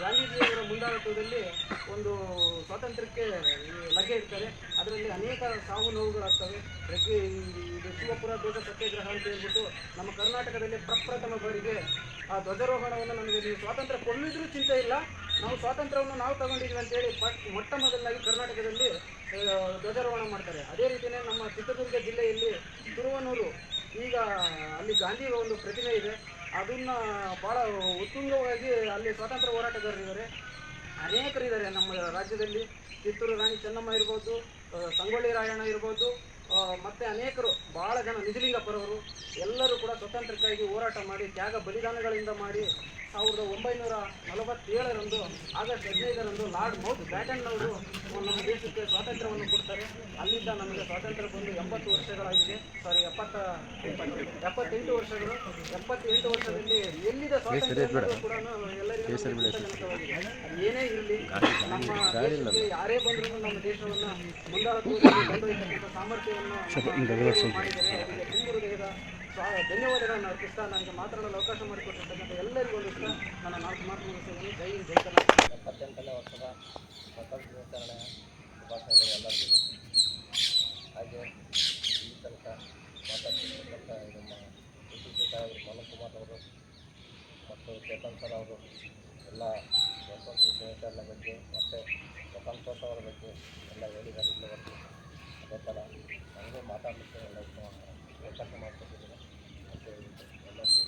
ಗಾಂಧೀಜಿಯವರ ಮುಂದಾಳತ್ವದಲ್ಲಿ ಒಂದು ಸ್ವಾತಂತ್ರ್ಯಕ್ಕೆ ಲಗ್ಗೆ ಇಡ್ತಾರೆ. ಅದರಲ್ಲಿ ಅನೇಕ ಸಾವು ನೋವುಗಳಾಗ್ತವೆ. ಇದು ಶಿವಪುರ ಧ್ವಜ ಸತ್ಯಾಗ್ರಹ ಅಂತ ಹೇಳ್ಬಿಟ್ಟು ನಮ್ಮ ಕರ್ನಾಟಕದಲ್ಲಿ ಪ್ರಪ್ರಥಮ ಬಾರಿಗೆ ಆ ಧ್ವಜಾರೋಹಣವನ್ನು ನಮಗೆ ನೀವು ಸ್ವಾತಂತ್ರ್ಯ ಕೊಳ್ಳಿದ್ರೂ ಚಿಂತೆ ಇಲ್ಲ, ನಾವು ಸ್ವಾತಂತ್ರ್ಯವನ್ನು ನಾವು ತಗೊಂಡಿದ್ವಿ ಅಂತೇಳಿ ಮೊಟ್ಟ ಮೊದಲಾಗಿ ಕರ್ನಾಟಕದಲ್ಲಿ ಧ್ವಜಾರೋಹಣ ಮಾಡ್ತಾರೆ. ಅದೇ ರೀತಿಯೇ ನಮ್ಮ ಚಿತ್ರದುರ್ಗ ಜಿಲ್ಲೆಯಲ್ಲಿ ತುರುವನೂರು, ಈಗ ಅಲ್ಲಿ ಗಾಂಧಿ ಒಂದು ಪ್ರತಿಮೆ ಇದೆ, ಅದನ್ನು ಭಾಳ ಉತ್ತುಂಗವಾಗಿ ಅಲ್ಲಿ ಸ್ವಾತಂತ್ರ್ಯ ಹೋರಾಟಗಾರರಿದ್ದಾರೆ, ಅನೇಕರಿದ್ದಾರೆ ನಮ್ಮ ರಾಜ್ಯದಲ್ಲಿ. ಕಿತ್ತೂರು ರಾಣಿ ಚೆನ್ನಮ್ಮ ಇರ್ಬೋದು, ಸಂಗೊಳ್ಳಿ ರಾಯಣ್ಣ ಇರ್ಬೋದು, ಮತ್ತು ಅನೇಕರು ಭಾಳ ಜನ, ನಿಜಲಿಂಗಪ್ಪರವರು ಎಲ್ಲರೂ ಕೂಡ ಸ್ವಾತಂತ್ರ್ಯಕ್ಕಾಗಿ ಹೋರಾಟ ಮಾಡಿ ತ್ಯಾಗ ಬಲಿದಾನಗಳಿಂದ ಮಾಡಿ 1947 ಆಗಸ್ಟ್ 15 ಲಾರ್ಡ್ ಮೌಂಟ್ ಬ್ಯಾಟನ್ನವರು ನಮ್ಮ ದೇಶಕ್ಕೆ ಸ್ವಾತಂತ್ರ್ಯವನ್ನು ಕೊಡ್ತಾರೆ. ಅಲ್ಲಿಂದ ನಮಗೆ ಸ್ವಾತಂತ್ರ್ಯ ಬಂದು 80 ವರ್ಷಗಳಾಗಿದೆ. 78 ವರ್ಷಗಳು. 78 ವರ್ಷದಲ್ಲಿ ಎಲ್ಲಿದೆ ಸ್ವಾತಂತ್ರ್ಯ ಕೂಡ ಎಲ್ಲರಿಗೂ ಜನಕವಾಗಿದೆ. ಏನೇ ಇರಲಿ, ನಮ್ಮ ದೇಶಕ್ಕೆ ಯಾರೇ ಬಂದರೂ ನಮ್ಮ ದೇಶವನ್ನು ಮುಂದಾಳತ್ವದಲ್ಲಿ ಕೊಂಡೊಯ್ಯತಕ್ಕಂಥ ಸಾಮರ್ಥ್ಯವನ್ನು ಮಾಡಿದರೆ ಅವರಿಗೆ ತುಂಬ ಹೃದಯದ ಧನ್ಯವಾದಗಳನ್ನು ಅರ್ಪಿಸ್ತಾ ನನಗೆ ಮಾತನಾಡಲು ಅವಕಾಶ ಮಾಡಿಕೊಟ್ಟಿರ್ತಕ್ಕಂಥ ಎಲ್ಲರಿಗೂ ಒಂದು ನನ್ನ 4 ಮಾತು ಮುಗಿಸಿದ್ದೀನಿ. ಜೈ ಹಿಂದ್, ಜೈ ಕರ್ನಾಟಕ. 78ನೇ ವರ್ಷದ ಸ್ವಾತಂತ್ರ್ಯ ದಿನಾಚರಣೆಯ ಶುಭಾಶಯಗಳು ಎಲ್ಲರಿಗೂ. ಹಾಗೆ ಈ ತನಕ ಮಾತಾಡ್ತಿರ್ತಕ್ಕಂಥ ನಮ್ಮ ಡಿಪ್ಯೂಟಿ ಸಾಹೇಬರು ಮನೋಜ್ ಕುಮಾರ್ ಅವರು ಮತ್ತು ಚೇತನ್ ಸರ್ ಅವರು ಎಲ್ಲ ಸ್ವಾತಂತ್ರ್ಯ ದಿನಾಚರಣೆ ಬಗ್ಗೆ ಮತ್ತು ಸ್ವತಂತ್ರೋತ್ಸವದ ಬಗ್ಗೆ ಎಲ್ಲ ಹೇಳಿದ್ದಾರೆ ಇಲ್ಲಿವರೆಗೂ. ಅದೇ ಥರ ನನಗೆ ಮಾತಾಡಲಿಕ್ಕೆ ಎಲ್ಲ ಅವಕಾಶ ಮಾಡಿಕೊಟ್ಟಿದ್ದಾರೆ. ಮತ್ತು ಎಲ್ಲರಿಗೂ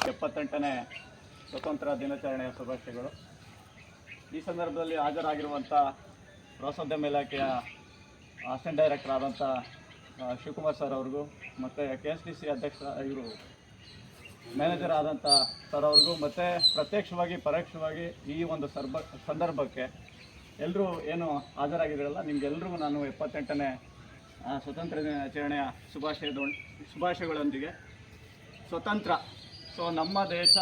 78ನೇ ಸ್ವತಂತ್ರ ದಿನಾಚರಣೆಯ ಶುಭಾಶಯಗಳು. ಈ ಸಂದರ್ಭದಲ್ಲಿ ಹಾಜರಾಗಿರುವಂಥ ಪ್ರವಾಸೋದ್ಯಮ ಇಲಾಖೆಯ ಅಸಿಸ್ಟೆಂಟ್ ಡೈರೆಕ್ಟರ್ ಆದಂಥ ಶಿವಕುಮಾರ್ ಸರ್ ಅವ್ರಿಗೂ, ಮತ್ತು KSDC ಅಧ್ಯಕ್ಷ ಇವರು ಮ್ಯಾನೇಜರ್ ಆದಂಥ ಸರ್ ಅವ್ರಿಗೂ, ಮತ್ತು ಪ್ರತ್ಯಕ್ಷವಾಗಿ ಪರೋಕ್ಷವಾಗಿ ಈ ಒಂದು ಸಂದರ್ಭಕ್ಕೆ ಎಲ್ಲರೂ ಏನು ಹಾಜರಾಗಿದ್ದೀರಲ್ಲ, ನಿಮಗೆಲ್ರಿಗೂ ನಾನು 78ನೇ ಸ್ವತಂತ್ರ ದಿನಾಚರಣೆಯ ಶುಭಾಶಯಗಳೊಂದಿಗೆ ಸ್ವತಂತ್ರ. ಸೊ ನಮ್ಮ ದೇಶ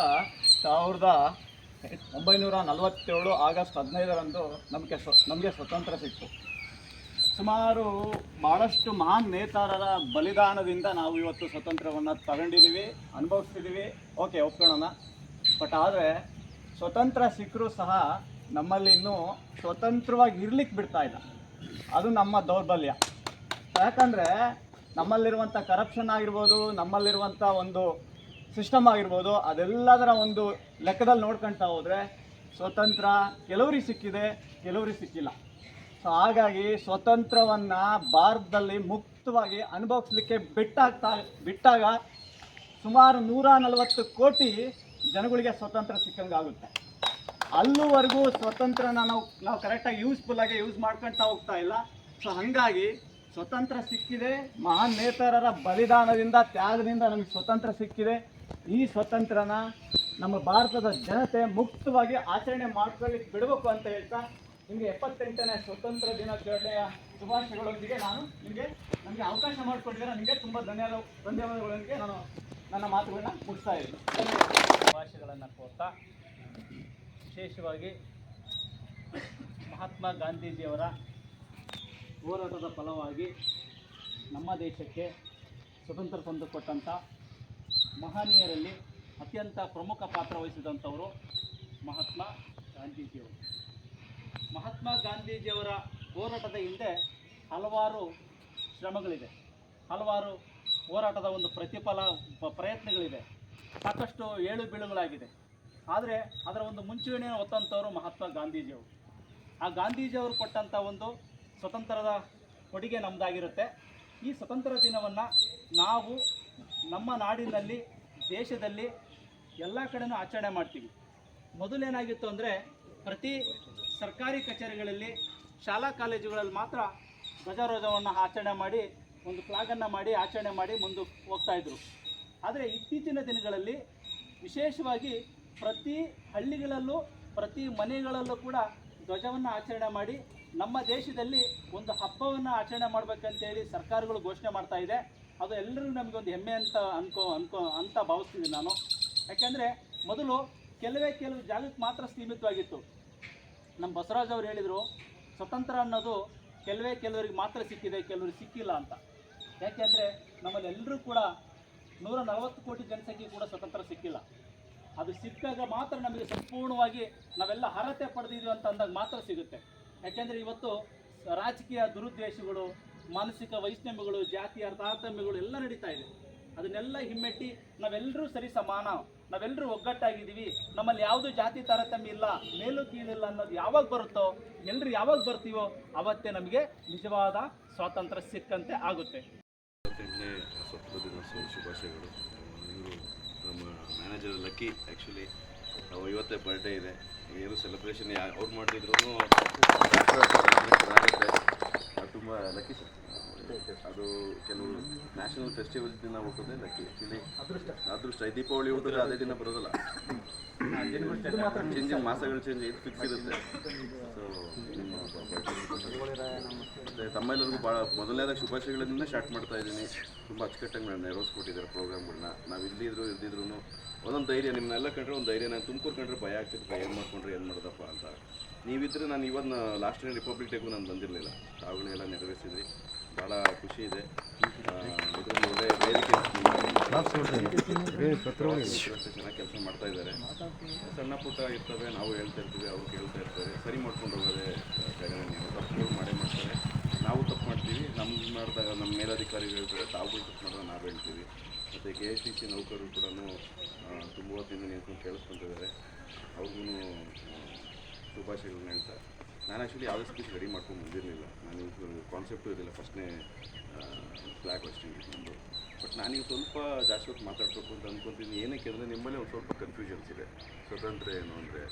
1947 ಆಗಸ್ಟ್ 15 ನಮಗೆ ಸ್ವತಂತ್ರ ಸಿಕ್ತು. ಸುಮಾರು ಭಾಳಷ್ಟು ಮಹಾನ್ ನೇತಾರರ ಬಲಿದಾನದಿಂದ ನಾವು ಇವತ್ತು ಸ್ವತಂತ್ರವನ್ನು ತಗೊಂಡಿದ್ದೀವಿ, ಅನುಭವಿಸ್ತಿದ್ದೀವಿ. ಓಕೆ, ಒಪ್ಕೊಳ್ಳೋಣ. ಬಟ್ ಆದರೆ ಸ್ವತಂತ್ರ ಸಿಕ್ಕರೂ ಸಹ ನಮ್ಮಲ್ಲಿ ಇನ್ನೂ ಸ್ವತಂತ್ರವಾಗಿ ಇರ್ಲಿಕ್ಕೆ ಬಿಡ್ತಾ ಇಲ್ಲ. ಅದು ನಮ್ಮ ದೌರ್ಬಲ್ಯ. ಯಾಕಂದರೆ ನಮ್ಮಲ್ಲಿರುವಂಥ ಕರಪ್ಷನ್ ಆಗಿರ್ಬೋದು, ನಮ್ಮಲ್ಲಿರುವಂಥ ಒಂದು ಸಿಸ್ಟಮ್ ಆಗಿರ್ಬೋದು, ಅದೆಲ್ಲದರ ಒಂದು ಲೆಕ್ಕದಲ್ಲಿ ನೋಡ್ಕೊಳ್ತಾ ಹೋದರೆ ಸ್ವತಂತ್ರ ಕೆಲವರಿಗೆ ಸಿಕ್ಕಿದೆ, ಕೆಲವರಿಗೆ ಸಿಕ್ಕಿಲ್ಲ. ಸೊ ಹಾಗಾಗಿ ಸ್ವತಂತ್ರವನ್ನು ಭಾರತದಲ್ಲಿ ಮುಕ್ತವಾಗಿ ಅನುಭವಿಸ್ಲಿಕ್ಕೆ ಬಿಟ್ಟಾಗ ಸುಮಾರು 140 ಕೋಟಿ ಜನಗಳಿಗೆ ಸ್ವತಂತ್ರ ಸಿಕ್ಕಂಗಾಗುತ್ತೆ. ಅಲ್ಲಿವರೆಗೂ ಸ್ವತಂತ್ರನ ನಾವು ಕರೆಕ್ಟಾಗಿ ಯೂಸ್ಫುಲ್ಲಾಗಿ ಯೂಸ್ ಮಾಡ್ಕೊಳ್ತಾ ಹೋಗ್ತಾ ಇಲ್ಲ. ಸೊ ಹಾಗಾಗಿ ಸ್ವತಂತ್ರ ಸಿಕ್ಕಿದೆ, ಮಹಾನ್ ನೇತಾರರ ಬಲಿದಾನದಿಂದ, ತ್ಯಾಗದಿಂದ ನಮಗೆ ಸ್ವತಂತ್ರ ಸಿಕ್ಕಿದೆ. ಈ ಸ್ವತಂತ್ರನ ನಮ್ಮ ಭಾರತದ ಜನತೆ ಮುಕ್ತವಾಗಿ ಆಚರಣೆ ಮಾಡ್ಕೊಳ್ಳಿಕ್ಕೆ ಬಿಡಬೇಕು ಅಂತ ಹೇಳ್ತಾ ನಿಮಗೆ 78ನೇ ಸ್ವತಂತ್ರ ದಿನಾಚರಣೆಯ ಶುಭಾಶಯಗಳೊಂದಿಗೆ ನನಗೆ ಅವಕಾಶ ಮಾಡಿಕೊಟ್ಟಿದ್ದಾರೆ. ನನಗೆ ತುಂಬ ಧನ್ಯವಾದಗಳೊಂದಿಗೆ ನಾನು ನನ್ನ ಮಾತುಗಳನ್ನ ಮುಗಿಸ್ತಾ ಇದ್ದೀನಿ. ಶುಭಾಶಯಗಳನ್ನು ಕೋರ್ತಾ, ವಿಶೇಷವಾಗಿ ಮಹಾತ್ಮ ಗಾಂಧೀಜಿಯವರ ಹೋರಾಟದ ಫಲವಾಗಿ ನಮ್ಮ ದೇಶಕ್ಕೆ ಸ್ವತಂತ್ರ ತಂದುಕೊಟ್ಟಂಥ ಮಹನೀಯರಲ್ಲಿ ಅತ್ಯಂತ ಪ್ರಮುಖ ಪಾತ್ರ ವಹಿಸಿದಂಥವರು ಮಹಾತ್ಮ ಗಾಂಧೀಜಿಯವರು. ಮಹಾತ್ಮ ಗಾಂಧೀಜಿಯವರ ಹೋರಾಟದ ಹಿಂದೆ ಹಲವಾರು ಶ್ರಮಗಳಿದೆ, ಹಲವಾರು ಹೋರಾಟದ ಒಂದು ಪ್ರಯತ್ನಗಳಿದೆ, ಸಾಕಷ್ಟು ಏಳು ಬೀಳುಗಳಾಗಿದೆ. ಆದರೆ ಅದರ ಒಂದು ಮುಂಚೂಣಿಯನ್ನು ಹೊತ್ತಂಥವರು ಮಹಾತ್ಮ ಗಾಂಧೀಜಿಯವರು. ಆ ಗಾಂಧೀಜಿಯವರು ಕೊಟ್ಟಂಥ ಒಂದು ಸ್ವತಂತ್ರದ ಕೊಡುಗೆ ನಮ್ಮದಾಗಿರುತ್ತೆ. ಈ ಸ್ವತಂತ್ರ ದಿನವನ್ನು ನಾವು ನಮ್ಮ ನಾಡಿನಲ್ಲಿ, ದೇಶದಲ್ಲಿ ಎಲ್ಲ ಕಡೆನೂ ಆಚರಣೆ ಮಾಡ್ತೀವಿ. ಮೊದಲೇನಾಗಿತ್ತು ಅಂದರೆ ಪ್ರತಿ ಸರ್ಕಾರಿ ಕಚೇರಿಗಳಲ್ಲಿ, ಶಾಲಾ ಕಾಲೇಜುಗಳಲ್ಲಿ ಮಾತ್ರ ಧ್ವಜಾರೋಹಣವನ್ನು ಆಚರಣೆ ಮಾಡಿ, ಒಂದು ಫ್ಲಾಗನ್ನು ಮಾಡಿ ಆಚರಣೆ ಮಾಡಿ ಮುಂದಕ್ಕೆ ಹೋಗ್ತಾಯಿದ್ರು. ಆದರೆ ಇತ್ತೀಚಿನ ದಿನಗಳಲ್ಲಿ ವಿಶೇಷವಾಗಿ ಪ್ರತಿ ಹಳ್ಳಿಗಳಲ್ಲೂ, ಪ್ರತಿ ಮನೆಗಳಲ್ಲೂ ಕೂಡ ಧ್ವಜವನ್ನು ಆಚರಣೆ ಮಾಡಿ ನಮ್ಮ ದೇಶದಲ್ಲಿ ಒಂದು ಹಬ್ಬವನ್ನು ಆಚರಣೆ ಮಾಡಬೇಕಂತೇಳಿ ಸರ್ಕಾರಗಳು ಘೋಷಣೆ ಮಾಡ್ತಾ ಇದೆ. ಅದು ಎಲ್ಲರಿಗೂ ನಮಗೆ ಒಂದು ಹೆಮ್ಮೆ ಅಂತ ಭಾವಿಸ್ತಿದ್ದೀನಿ ನಾನು. ಯಾಕೆಂದರೆ ಮೊದಲು ಕೆಲವು ಜಾಗಕ್ಕೆ ಮಾತ್ರ ಸೀಮಿತವಾಗಿತ್ತು. ನಮ್ಮ ಬಸವರಾಜ್ ಅವರು ಹೇಳಿದರು, ಸ್ವತಂತ್ರ ಅನ್ನೋದು ಕೆಲವರಿಗೆ ಮಾತ್ರ ಸಿಕ್ಕಿದೆ, ಕೆಲವರಿಗೆ ಸಿಕ್ಕಿಲ್ಲ ಅಂತ. ಯಾಕೆಂದರೆ ನಮ್ಮಲ್ಲಿ ಎಲ್ಲರೂ ಕೂಡ 140 ಕೋಟಿ ಜನಸಂಖ್ಯೆ ಕೂಡ ಸ್ವತಂತ್ರ ಸಿಕ್ಕಿಲ್ಲ. ಅದು ಸಿಕ್ಕಾಗ ಮಾತ್ರ ನಮಗೆ ಸಂಪೂರ್ಣವಾಗಿ ನಾವೆಲ್ಲ ಅರ್ಹತೆ ಪಡೆದಿದ್ದೀವಿ ಅಂತ ಅಂದಾಗ ಮಾತ್ರ ಸಿಗುತ್ತೆ. ಯಾಕೆಂದರೆ ಇವತ್ತು ರಾಜಕೀಯ ದುರುದ್ದೇಶಗಳು, ಮಾನಸಿಕ ವೈಷಮ್ಯಗಳು, ಜಾತಿಯ ತಾರತಮ್ಯಗಳು ಎಲ್ಲ ನಡೀತಾ ಇದೆ. ಅದನ್ನೆಲ್ಲ ಹಿಮ್ಮೆಟ್ಟಿ ನಾವೆಲ್ಲರೂ ಸರಿ ಸಮಾನ, ನಾವೆಲ್ಲರೂ ಒಗ್ಗಟ್ಟಾಗಿದ್ದೀವಿ, ನಮ್ಮಲ್ಲಿ ಯಾವುದೂ ಜಾತಿ ತಾರತಮ್ಯ ಇಲ್ಲ, ಮೇಲು ಕೀಳಿಲ್ಲ ಅನ್ನೋದು ಯಾವಾಗ ಬರುತ್ತೋ, ಎಲ್ಲರೂ ಯಾವಾಗ ಬರ್ತೀವೋ ಅವತ್ತೇ ನಮಗೆ ನಿಜವಾದ ಸ್ವಾತಂತ್ರ್ಯ ಸಿಕ್ಕಂತೆ ಆಗುತ್ತೆ. ಸ್ವತಂತ್ರ ದಿನೋತ್ಸವ ಶುಭಾಶಯಗಳು. ಇವರು ನಮ್ಮ ಮ್ಯಾನೇಜರ್ ಲಕ್ಕಿ. ಆ್ಯಕ್ಚುಲಿ ಇವತ್ತೇ ಬರ್ಡೇ ಇದೆ. ಏನು ಸೆಲೆಬ್ರೇಷನ್ ಅವ್ರು ಮಾಡ್ತಿದ್ರು ಆಗುತ್ತೆ. ತುಂಬ ಲಕ್ಕಿ ಸರ್. ಅದು ಕೆಲವು ನ್ಯಾಷನಲ್ ಫೆಸ್ಟಿವಲ್ ದಿನ ಹುಟ್ಟೋದೇ ಲಕ್ಕಿ. ಆ್ಯಕ್ಚುಲಿ ಅದೃಷ್ಟ. ದೀಪಾವಳಿ ಹುಟ್ಟಿದ್ರೆ ಅದೇ ದಿನ ಬರೋದಲ್ಲ. ಚೇಂಜ್ ಮಾಸಗಳು ಚೇಂಜ್ ಇದು ಫಿಕ್ಸ್ ಇರುತ್ತೆ. ಸೊ ನಿಮ್ಮ ಮತ್ತು ತಮ್ಮೆಲ್ಲರಿಗೂ ಭಾಳ ಮೊದಲನೇದಾಗಿ ಶುಭಾಶಯಗಳಿಂದ ಸ್ಟಾರ್ಟ್ ಮಾಡ್ತಾ ಇದ್ದೀನಿ. ತುಂಬ ಅಚ್ಚುಕಟ್ಟಾಗಿ ನೆರವೇರಿಸ್ಕೊಟ್ಟಿದ್ದಾರೆ ಪ್ರೋಗ್ರಾಮ್ಗಳನ್ನ. ನಾವು ಇಲ್ಲಿದ್ರು ಇಲ್ದಿದ್ರು ಒಂದೊಂದು ಧೈರ್ಯ, ನಿಮ್ಮನ್ನೆಲ್ಲ ಕಂಡ್ರೆ ಒಂದು ಧೈರ್ಯ. ನಾನು ತುಮಕೂರು ಕಂಡ್ರೆ ಭಯ ಆಗ್ತಿತ್ತು, ಏನು ಮಾಡ್ಕೊಂಡ್ರೆ ಏನು ಮಾಡೋದಪ್ಪ ಅಂತ. ನೀವಿದ್ರೆ ನಾನು ಇವತ್ತು ಲಾಸ್ಟ್ ಇಯರ್ ರಿಪಬ್ಲಿಕ್ ಡೇಗೂ ನಾನು ಬಂದಿರಲಿಲ್ಲ. ತಾವುಗಳೆಲ್ಲ ನೆರವೇರಿಸಿದ್ರಿ, ಭಾಳ ಖುಷಿ ಇದೆ. ಇದರಲ್ಲಿ ಒಳ್ಳೆ ವೇದಿಕೆ ಚೆನ್ನಾಗಿ ಕೆಲಸ ಮಾಡ್ತಾ ಇದ್ದಾರೆ. ಸಣ್ಣ ಪುಟ್ಟ ಇರ್ತವೆ, ನಾವು ಹೇಳ್ತಾ ಇರ್ತೀವಿ, ಅವರು ಕೇಳ್ತಾ ಇರ್ತಾರೆ. ಸರಿ ಮಾಡ್ಕೊಂಡು ಹೋಗೋದೇ ಜಗನೇ. ನೀವು ತಪ್ಪುಗಳು ಮಾಡೇ ಮಾಡ್ತಾರೆ, ನಾವು ತಪ್ಪು ಮಾಡ್ತೀವಿ. ನಮ್ಮ ಮಾಡಿದಾಗ ನಮ್ಮ ಮೇಲಧಿಕಾರಿಗಳು ಹೇಳ್ತಾರೆ, ತಾವುಗಳು ತಪ್ಪು ಮಾಡಿದಾಗ ನಾವು ಹೇಳ್ತೀವಿ. ಮತ್ತು KSTC ನೌಕರರು ಕೂಡ ತುಂಬ ಹೊತ್ತಿಂದ ನಿಂತ್ಕೊಂಡು ಕೇಳಿಸ್ಕೊತಿದ್ದಾರೆ. ಅವ್ರಿಗೂ ಶುಭಾಶಯಗಳನ್ನ ಹೇಳ್ತಾರೆ. ನಾನು ಆ್ಯಕ್ಚುಲಿ ಯಾವುದೇ ಸ್ಪೀಚ್ ರೆಡಿ ಮಾಡ್ಕೊಂಡು ಬಂದಿರಲಿಲ್ಲ. ನಾನು ಕಾನ್ಸೆಪ್ಟು ಇರಲಿಲ್ಲ. ಫಸ್ಟ್ನೇ ಫ್ಲ್ಯಾಗ್ ಹೋಸ್ಟಿಂಗ್ ನಮ್ಮದು. ಬಟ್ ನಾನೀಗ ಸ್ವಲ್ಪ ಜಾಸ್ತಿ ಹೊತ್ತು ಮಾತಾಡಬೇಕು ಅಂತ ಅಂದ್ಕೊತೀನಿ. ಏನಕ್ಕೆ ಅಂದರೆ ನಿಮ್ಮಲ್ಲೇ ಒಂದು ಸ್ವಲ್ಪ ಕನ್ಫ್ಯೂಷನ್ಸ್ ಇದೆ. ಸ್ವತಂತ್ರ ಏನು ಅಂದರೆ,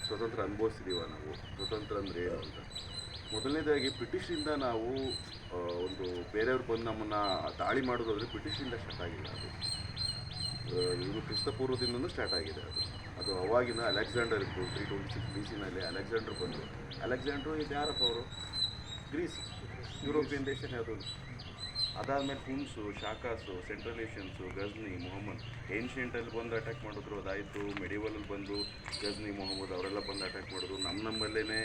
ಸ್ವತಂತ್ರ ಅನುಭವಿಸಿದ್ದೀವ ನಾವು, ಸ್ವತಂತ್ರ ಅಂದರೆ ಏನು ಅಂತ. ಮೊದಲನೇದಾಗಿ ಬ್ರಿಟಿಷರಿಂದ ನಾವು ಒಂದು ಬೇರೆಯವ್ರು ಬಂದು ನಮ್ಮನ್ನು ದಾಳಿ ಮಾಡೋದಾದರೆ ಬ್ರಿಟಿಷರಿಂದ ಸ್ಟಾರ್ಟ್ ಆಗಿಲ್ಲ. ಅದು ಇವರು ಕ್ರಿಸ್ತಪೂರ್ವದಿಂದನೂ ಸ್ಟಾರ್ಟ್ ಆಗಿದೆ. ಅದು ಅವಾಗಿನ ಅಲೆಕ್ಸಾಂಡರ್ ಇತ್ತು. 326 BC ಅಲೆಕ್ಸಾಂಡರ್ ಬಂದರು. ಅಲೆಕ್ಸಾಂಡ್ರು ಇದು ಯಾರಪ್ಪ ಅವರು? ಗ್ರೀಸ್, ಯುರೋಪಿಯನ್ ದೇಶ ಯಾವುದು. ಅದಾದಮೇಲೆ ಹುನ್ಸು, ಶಾಕಾಸು, ಸೆಂಟ್ರಲ್ ಏಷ್ಯನ್ಸು, ಗಜ್ನಿ, ಮೊಹಮ್ಮದ್. ಏನ್ಷಿಯಂಟಲ್ಲಿ ಬಂದು ಅಟ್ಯಾಕ್ ಮಾಡಿದ್ರು, ಅದಾಯಿತು. ಮೆಡಿವಲಲ್ಲಿ ಬಂದು ಗಜ್ನಿ, ಮೊಹಮ್ಮದ್ ಅವರೆಲ್ಲ ಬಂದು ಅಟ್ಯಾಕ್ ಮಾಡಿದ್ರು. ನಮ್ಮಲ್ಲೇ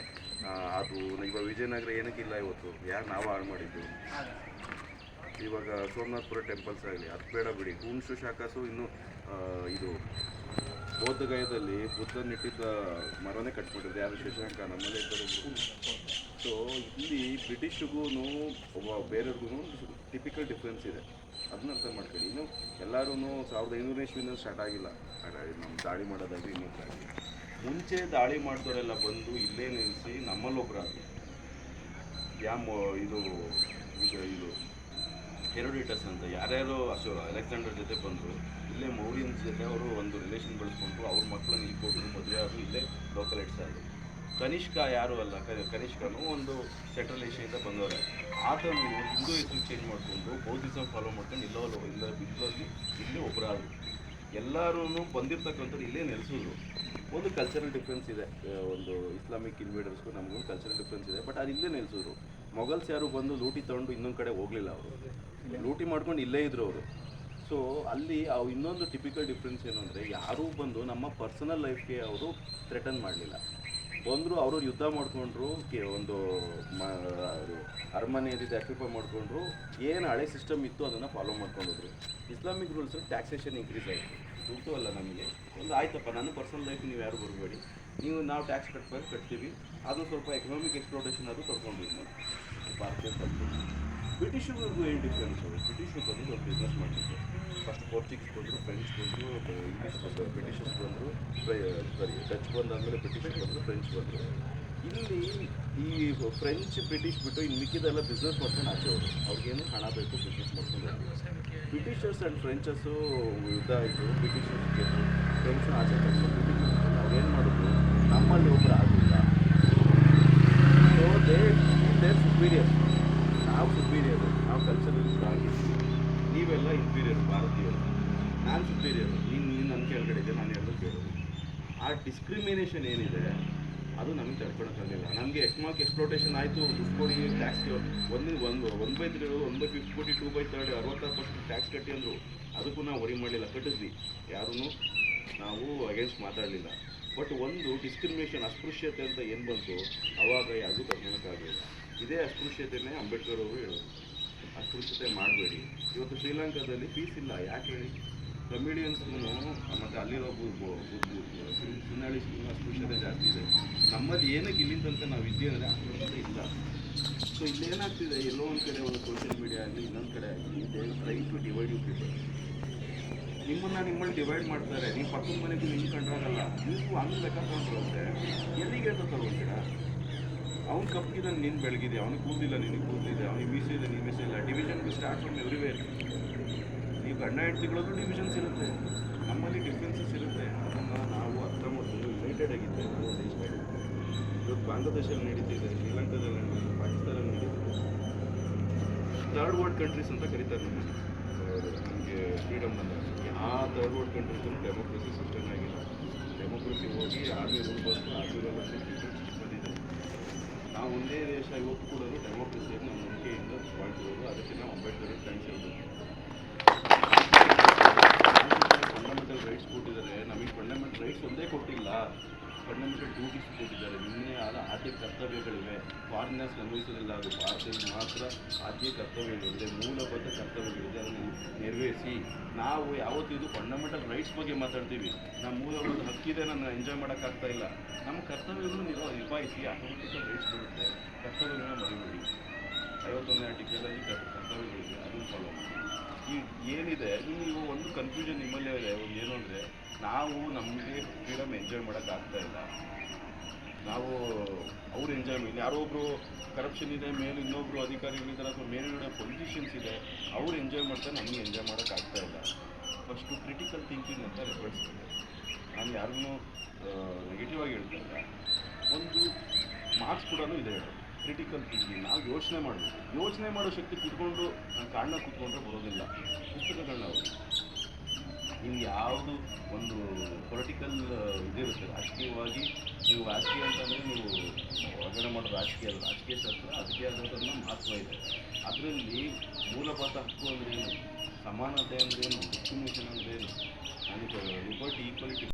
ಅದು ಇವಾಗ ವಿಜಯನಗರ ಏನಕ್ಕಿಲ್ಲ ಇವತ್ತು? ಯಾರು ನಾವು ಹಾಳು ಮಾಡಿದ್ದು. ಇವಾಗ ಸೋಮನಾಥಪುರ ಟೆಂಪಲ್ಸ್ ಆಗಲಿ, ಅದು ಬೇಡ ಬಿಡಿ. ಹುನ್ಸು, ಶಾಕಾಸು, ಇನ್ನು ಇದು ಬೌದ್ಧಗಯದಲ್ಲಿ ಬುದ್ಧನಿಟ್ಟಿದ್ದ ಮರನೇ ಕಟ್ಬಿಟ್ಟಿದೆ. ಯಾರು? ಶಶಾಂಕ, ನಮ್ಮಲ್ಲೇ ಇದ್ದರು. ಸೊ ಇಲ್ಲಿ ಬ್ರಿಟಿಷ್ಗೂ ಒಬ್ಬ ಬೇರೆಯವ್ರಿಗೂ ಟಿಪಿಕಲ್ ಡಿಫ್ರೆನ್ಸ್ ಇದೆ. ಅದನ್ನ ಅರ್ಥ ಮಾಡ್ಕೊಳ್ಳಿ. ಇನ್ನು ಎಲ್ಲರೂ 1500ನೇ ಇಸ್ವಿಯಿಂದ ಸ್ಟಾರ್ಟ್ ಆಗಿಲ್ಲ ನಮ್ಮ ದಾಳಿ ಮಾಡೋದಾಗಿ. ಇನ್ನೊಂದಾಗಿ ಮುಂಚೆ ದಾಳಿ ಮಾಡಿದವರೆಲ್ಲ ಬಂದು ಇಲ್ಲೇ ನಿಲ್ಲಿಸಿ ನಮ್ಮಲ್ಲೊಬ್ಬರಾದ್ರು. ಇದು ಹೆರೋಡಿಟಸ್ ಅಂತ ಯಾರ್ಯಾರು ಅಲೆಕ್ಸಾಂಡರ್ ಜೊತೆ ಬಂದರು. ಇಲ್ಲೇ ಮೌರ್ಯನ್ಸ್ ಜೊತೆ ಅವರು ಒಂದು ರಿಲೇಷನ್ ಬೆಳೆಸ್ಕೊಂಡ್ರು. ಅವ್ರ ಮಕ್ಕಳನ್ನ ಇಲ್ಲಿ ಕೊಟ್ಟರು, ಮದುವೆ ಆದರು, ಇಲ್ಲೇ ಲೋಕಲೈಟ್ಸ್ ಆದರು. ಕನಿಷ್ಕ ಯಾರು ಅಲ್ಲ, ಕನಿಷ್ಕನು ಒಂದು ಸೆಂಟ್ರಲ್ ಏಷ್ಯಾದಿಂದ ಬಂದವರೇ. ಆತನು ಹಿಂದೂ ಹೆಸರು ಚೇಂಜ್ ಮಾಡಿಕೊಂಡು ಬೌದ್ಧಿಸಮ್ ಫಾಲೋ ಮಾಡ್ಕೊಂಡು ಇಲ್ಲೇ ಒಬ್ಬರಾದರು. ಎಲ್ಲರೂ ಬಂದಿರ್ತಕ್ಕಂಥದ್ದು ಇಲ್ಲೇ ನೆಲೆಸಿದ್ರು. ಒಂದು ಕಲ್ಚರಲ್ ಡಿಫ್ರೆನ್ಸ್ ಇದೆ. ಒಂದು ಇಸ್ಲಾಮಿಕ್ ಇನ್ವೇಡರ್ಸ್ಗೂ ನಮಗೂ ಕಲ್ಚರಲ್ ಡಿಫ್ರೆನ್ಸ್ ಇದೆ. ಬಟ್ ಅದು ಇಲ್ಲೇ ನೆಲೆಸಿದ್ರು. ಮೊಘಲ್ಸ್ ಯಾರು ಬಂದು ಲೂಟಿ ತೊಗೊಂಡು ಇನ್ನೊಂದು ಕಡೆ ಹೋಗಲಿಲ್ಲ. ಅವರು ಲೂಟಿ ಮಾಡ್ಕೊಂಡು ಇಲ್ಲೇ ಇದ್ರು ಅವರು. ಸೊ ಅಲ್ಲಿ ಇನ್ನೊಂದು ಟಿಪಿಕಲ್ ಡಿಫ್ರೆನ್ಸ್ ಏನು ಅಂದರೆ, ಯಾರೂ ಬಂದು ನಮ್ಮ ಪರ್ಸನಲ್ ಲೈಫ್ಗೆ ಅವರು ಥ್ರೆಟನ್ ಮಾಡಲಿಲ್ಲ. ಬಂದರು, ಅವರು ಯುದ್ಧ ಮಾಡಿಕೊಂಡ್ರು, ಒಂದು ಅರಮನೆ ಏನಿದೆ ಆಕ್ಯುಪೈ ಮಾಡಿಕೊಂಡ್ರು. ಏನು ಹಳೆ ಸಿಸ್ಟಮ್ ಇತ್ತು ಅದನ್ನು ಫಾಲೋ ಮಾಡ್ಕೊಂಡ್ರು. ಇಸ್ಲಾಮಿಕ್ ರೂಲ್ಸು ಟ್ಯಾಕ್ಸೇಷನ್ ಇನ್ಕ್ರೀಸ್ ಆಯಿತು. ದುಡ್ಡು ಅಲ್ಲ ನಮಗೆ ಒಂದು ಆಯ್ತಪ್ಪ, ನನ್ನ ಪರ್ಸನಲ್ ಲೈಫ್ ನೀವು ಯಾರು ಬರಬೇಡಿ, ನಾವು ಟ್ಯಾಕ್ಸ್ ಕಟ್ತೀವಿ. ಅದು ಸ್ವಲ್ಪ ಎಕನಾಮಿಕ್ ಎಕ್ಸ್ಪ್ಲೋಟೇಷನ್ ಅದು ತೊಗೊಂಡ್ವಿ ನಾವು ಭಾರತೀಯ ತಪ್ಪು. ಬ್ರಿಟಿಷರಿಗೂ ಏನು ಡಿಫ್ರೆನ್ಸು? ಬ್ರಿಟಿಷರು ಬಂದು ಒಂದು ಬಿಸ್ನೆಸ್ ಮಾಡ್ತಿದ್ರು. ಫಸ್ಟ್ ಪೋರ್ಚುಗೀಸ್ ಬಂದರು, ಫ್ರೆಂಚ್ ಬಂದರು, ಇಂಗ್ಲೀಷ್ ಬಂದರು, ಬ್ರಿಟಿಷರ್ಸ್ ಬಂದರು, ಡಚ್ ಬಂದಾದಮೇಲೆ ಬ್ರಿಟಿಷರ್ಸ್ ಬಂದರು, ಫ್ರೆಂಚ್ ಬಂದರು. ಇಲ್ಲಿ ಈ ಫ್ರೆಂಚ್ ಬ್ರಿಟಿಷ್ ಬಿಟ್ಟು ಇನ್ನು ಮಿಕ್ಕಿದೆಲ್ಲ ಬಿಸ್ನೆಸ್ ಮಾಡ್ಕೊಂಡು ಆಚೆ ಹೋದ್ರು. ಅವ್ರಿಗೇನು ಹಣ ಬೇಕು, ಬಿಸ್ನೆಸ್ ಮಾಡ್ಕೊಂಡು ಹೋಗ್ತಾರೆ. ಬ್ರಿಟಿಷರ್ಸ್ ಆ್ಯಂಡ್ ಫ್ರೆಂಚಸ್ಸು ಯುದ್ಧ ಆಯಿತು. ಬ್ರಿಟಿಷರ್ಸ್ ಗೆದ್ದು ಫ್ರೆಂಚ್ನ ಆಚೆ ಕಳಿಸೋ. ಬ್ರಿಟಿಷರ್ಸ್ ಅವ್ರೇನು ಮಾಡಿದ್ರು, ನಮ್ಮಲ್ಲಿ ಒಬ್ಬರು ಆಗಲಿಲ್ಲ. So they're superior. ನಾವು ಸುಪೀರಿಯರು, ನಾವು ಕಲ್ಚರಲ್ಲಿ ಆಗಿರ್ತೀವಿ. ನೀವೆಲ್ಲ ಇನ್ಫೀರಿಯರ್ ಭಾರತೀಯರು. ನಾನು ಸುಪೀರಿಯರು, ನೀನು ನನ್ನ ಕೆಳಗಡೆ ಇದೆ, ನಾನು ಎಲ್ಲರೂ ಕೇಳೋದು. ಆ ಡಿಸ್ಕ್ರಿಮಿನೇಷನ್ ಏನಿದೆ ಅದು ನಮಗೆ ತಡ್ಕೊಳಕ್ಕಾಗಲಿಲ್ಲ. ನಮಗೆ ಎಕನಾಮಿಕ್ ಎಕ್ಸ್ಪ್ಲೋಟೇಷನ್ ಆಯಿತು. ದುಡ್ಡು ಕೊಡಿ, ಟ್ಯಾಕ್ಸ್ 1/3, 1/50 ಕೋಟಿ, 2/3 66% ಟ್ಯಾಕ್ಸ್ ಕಟ್ಟಿ ಅಂದರು. ಅದಕ್ಕೂ ನಾವು ವರಿ ಮಾಡಲಿಲ್ಲ, ಕಟ್ಟಿದ್ವಿ. ಯಾರೂ ನಾವು ಅಗೇನ್ಸ್ಟ್ ಮಾತಾಡಲಿಲ್ಲ. ಬಟ್ ಒಂದು ಡಿಸ್ಕ್ರಿಮಿನೇಷನ್, ಅಸ್ಪೃಶ್ಯತೆ ಅಂತ ಏನು ಬಂತು, ಅವಾಗ ಯಾವುದೂ ತಡ್ಕೊಳಕ್ಕಾಗಲಿಲ್ಲ. ಇದೇ ಅಸ್ಪೃಶ್ಯತೆಯೇ ಅಂಬೇಡ್ಕರ್ ಅವರು ಹೇಳೋದು. ಅಸ್ಪೃಶ್ಯತೆ ಮಾಡಬೇಡಿ. ಇವತ್ತು ಶ್ರೀಲಂಕಾದಲ್ಲಿ ಪೀಸ್ ಇಲ್ಲ, ಯಾಕೆ ಹೇಳಿ? ಕಮಿಡಿಯನ್ಸ್ಗೂ ಮತ್ತು ಅಲ್ಲಿರೋ ಸುನ್ನಾಳಿ ಅಸ್ಪೃಶ್ಯತೆ ಜಾಸ್ತಿ ಇದೆ. ನಮ್ಮಲ್ಲಿ ಏನಕ್ಕೆ ಇಲ್ಲಿ ತನಕ ನಾವು ಇದ್ದೀವಿ ಅಂದರೆ ಅಸ್ಪೃಶ್ಯತೆ ಇಲ್ಲ. ಸೊ ಇಲ್ಲೇನಾಗ್ತಿದೆ, ಎಲ್ಲೋ ಒಂದು ಕಡೆ ಒಂದು ಸೋಷಿಯಲ್ ಮೀಡಿಯಾ ಆಗಲಿ ಇನ್ನೊಂದು ಕಡೆ ಆಗಲಿ try to divide you people. ನಿಮ್ಮಲ್ಲಿ ಡಿವೈಡ್ ಮಾಡ್ತಾರೆ. ನೀವು ಪಕ್ಕದ ಮನೆಗೂ ನಿಮ್ಗೆ ಕಂಡ್ರಾಗಲ್ಲ, ನೀವು ಹಂಗೆ ಲೆಕ್ಕ ತಗೊಂಡ್ರೆ ಎಲ್ಲಿಗೆ ಅಂತ ತಗೊಳ್ತೀರಾ? ಅವ್ನು ಕಪ್ಪಿದಂಗೆ ನಿನ್ನ ಬೆಳಗಿದೆ, ಅವನಿಗೆ ಕೂದಿಲ್ಲ, ನಿನಗೆ ಕೂದಿದೆ, ಅವನಿಗೆ ಮೀಸೆ ಇದೆ, ನೀನು ಮೀಸೆ ಇಲ್ಲ. Division start from everywhere. ನೀವು ಗಂಡ ಹೆಂಡ್ತಿಗಳಲ್ಲೂ ಡಿವಿಷನ್ಸ್ ಇರುತ್ತೆ, ನಮ್ಮಲ್ಲಿ ಡಿಫ್ರೆನ್ಸಸ್ ಇರುತ್ತೆ. ಅದನ್ನು ನಾವು ಅರ್ಥ ಮಾಡ್ಕೊಂಡು ಯುನೈಟೆಡ್ ಆಗಿದ್ದರೆ ನಾವು ದೇಶ ಇರುತ್ತೆ. ಇವತ್ತು ಬಾಂಗ್ಲಾದೇಶಲ್ಲಿ ನಡೀತಿದೆ, ಶ್ರೀಲಂಕಾದಲ್ಲಿ ನಡೀತಿದೆ, ಪಾಕಿಸ್ತಾನಲ್ಲಿ ನಡೀತಿದೆ. ಥರ್ಡ್ ವರ್ಲ್ಡ್ ಕಂಟ್ರೀಸ್ ಅಂತ ಕರೀತಾರೆ ನಮಗೆ ಫ್ರೀಡಮ್ ಅಂದರೆ. ಆ ಥರ್ಡ್ ವರ್ಲ್ಡ್ ಕಂಟ್ರೀಸೂ ಡೆಮೋಕ್ರಸಿ ಸಿಸ್ಟಮ್ ಆಗಿಲ್ಲ. ಡೆಮೋಕ್ರಸಿ ಹೋಗಿ ಆರ್ಮಿ ರೂಲ್ ಬಂದು ಆರ್ಮಿಗೆಲ್ಲ ಬಂದಿದೆ. ನಾವು ಒಂದೇ ದೇಶ ಇವತ್ತು ಕೂಡ ಡೆಮೋಕ್ರಸಿಯನ್ನು ನಮ್ಮ ನಂಬಿಕೆಯಿಂದ ಬಾಳ್ತಿರೋದು. ಅದಕ್ಕೆ ನಾವು ಅಂಬೇಡ್ಕರ್ ಥ್ಯಾಂಕ್ಸ್ ಹೇಳ್ಬೋದು. ಫಂಡಮೆಂಟಲ್ ರೈಟ್ಸ್ ಕೊಟ್ಟಿದ್ದಾರೆ, ನಮಗೆ ಫಂಡಮೆಂಟಲ್ ರೈಟ್ಸ್ ಒಂದೇ ಕೊಟ್ಟಿಲ್ಲ, ಫಂಡಮೆಂಟಲ್ ಡ್ಯೂಟೀಸ್ ಕೊಟ್ಟಿದ್ದಾರೆ. ನಿನ್ನೆ ಆದ ಆದ್ಯ ಕರ್ತವ್ಯಗಳಿವೆ, ಫಾರಿನರ್ಸ್ ಅನ್ವಯಿಸೋದಿಲ್ಲ. ಅದು ಭಾರತದಲ್ಲಿ ಮಾತ್ರ ಆದ್ಯ ಕರ್ತವ್ಯಗಳಿದೆ, ಮೂಲಭೂತ ಕರ್ತವ್ಯಗಳಿದೆ. ಅದನ್ನು ನೆರವೇರಿಸಿ ನಾವು ಯಾವತ್ತಿದು ಫಂಡಮೆಂಟಲ್ ರೈಟ್ಸ್ ಬಗ್ಗೆ ಮಾತಾಡ್ತೀವಿ. ನಮ್ಮ ಮೂಲಭೂತ ಹಕ್ಕಿದೆ, ನಾನು ಎಂಜಾಯ್ ಮಾಡೋಕ್ಕಾಗ್ತಾ ಇಲ್ಲ. ನಮ್ಮ ಕರ್ತವ್ಯಗಳನ್ನು ನಿಭಾಯಿಸಿ. ಆಟೋಮೆಟಿಕಲ್ ರೈಟ್ಸ್ ಬರುತ್ತೆ, ಕರ್ತವ್ಯಗಳನ್ನ ಮರಿಬೇಡಿ. 51ನೇ ಆರ್ಟಿಕಲಲ್ಲಿ ಕರ್ತವ್ಯಗಳಿದೆ, ಅದನ್ನು ಫಾಲೋ ಮಾಡಿ. ಈ ಏನಿದೆ ನೀವು ಒಂದು ಕನ್ಫ್ಯೂಷನ್ ನಿಮ್ಮಲ್ಲೇ ಇದೆ. ಒಂದು ಏನು ಅಂದರೆ ನಾವು ನಮಗೆ ಫ್ರೀಡಮ್ ಎಂಜಾಯ್ ಮಾಡೋಕ್ಕಾಗ್ತಾ ಇಲ್ಲ. ನಾವು ಅವ್ರು ಎಂಜಾಯ್ ಮಾಡಿ, ಯಾರೋ ಒಬ್ಬರು ಕರಪ್ಷನ್ ಇದೆ, ಮೇಲೆ ಇನ್ನೊಬ್ಬರು ಅಧಿಕಾರಿಗಳಿದ್ದಾರೆ ಅಥವಾ ಮೇಲ್ಗಡೆ ಪೊಲಿಟಿಷಿಯನ್ಸ್ ಇದೆ, ಅವ್ರು ಎಂಜಾಯ್ ಮಾಡ್ತಾರೆ, ನಮಗೆ ಎಂಜಾಯ್ ಮಾಡೋಕ್ಕಾಗ್ತಾ ಇಲ್ಲ. ಫಸ್ಟು ಕ್ರಿಟಿಕಲ್ ಥಿಂಕಿಂಗ್ ಅಂತ ರೆಫರ್ಸ್ತಾರೆ. ನಾನು ಯಾರನ್ನೂ ನೆಗೆಟಿವ್ ಆಗಿ ಹೇಳ್ತಾ ಇಲ್ಲ. ಒಂದು ಮಾರ್ಕ್ಸ್ ಕೂಡ ಇದೆ ಕ್ರಿಟಿಕಲ್ ಥಿಂಕಿಂಗ್. ನಾವು ಯೋಚನೆ ಮಾಡಬೇಕು. ಯೋಚನೆ ಮಾಡೋ ಶಕ್ತಿ ಕೂತ್ಕೊಂಡು ನಾನು ಕಾರಣ ಕೂತ್ಕೊಂಡ್ರೆ ಬರೋದಿಲ್ಲ. ಪುಸ್ತಕಗಳನ್ನ ಓದಿ. ನೀವು ಯಾವುದು ಒಂದು ಪೊಲಿಟಿಕಲ್ ಇದಿರುತ್ತೆ, ರಾಜಕೀಯವಾಗಿ ನೀವು ರಾಜಕೀಯ ಅಂತಂದರೆ ನೀವು ಹೊರಗಡೆ ಮಾಡೋ ರಾಜಕೀಯ ಶಾಸ್ತ್ರ, ಅದಕ್ಕೆ ಆದಂಥದ್ದು ಮಹತ್ವ ಇದೆ. ಅದರಲ್ಲಿ ಮೂಲಭೂತ ಹಕ್ಕು ಅಂದ್ರೇನು, ಸಮಾನತೆ ಅಂದ್ರೇನು, ಡಿಸ್ಕ್ರಿಮಿನೇಷನ್ ಅಂದ್ರೇನು, ನನಗೆ ಲಿಬರ್ಟಿ, ಈಕ್ವಾಲಿಟಿ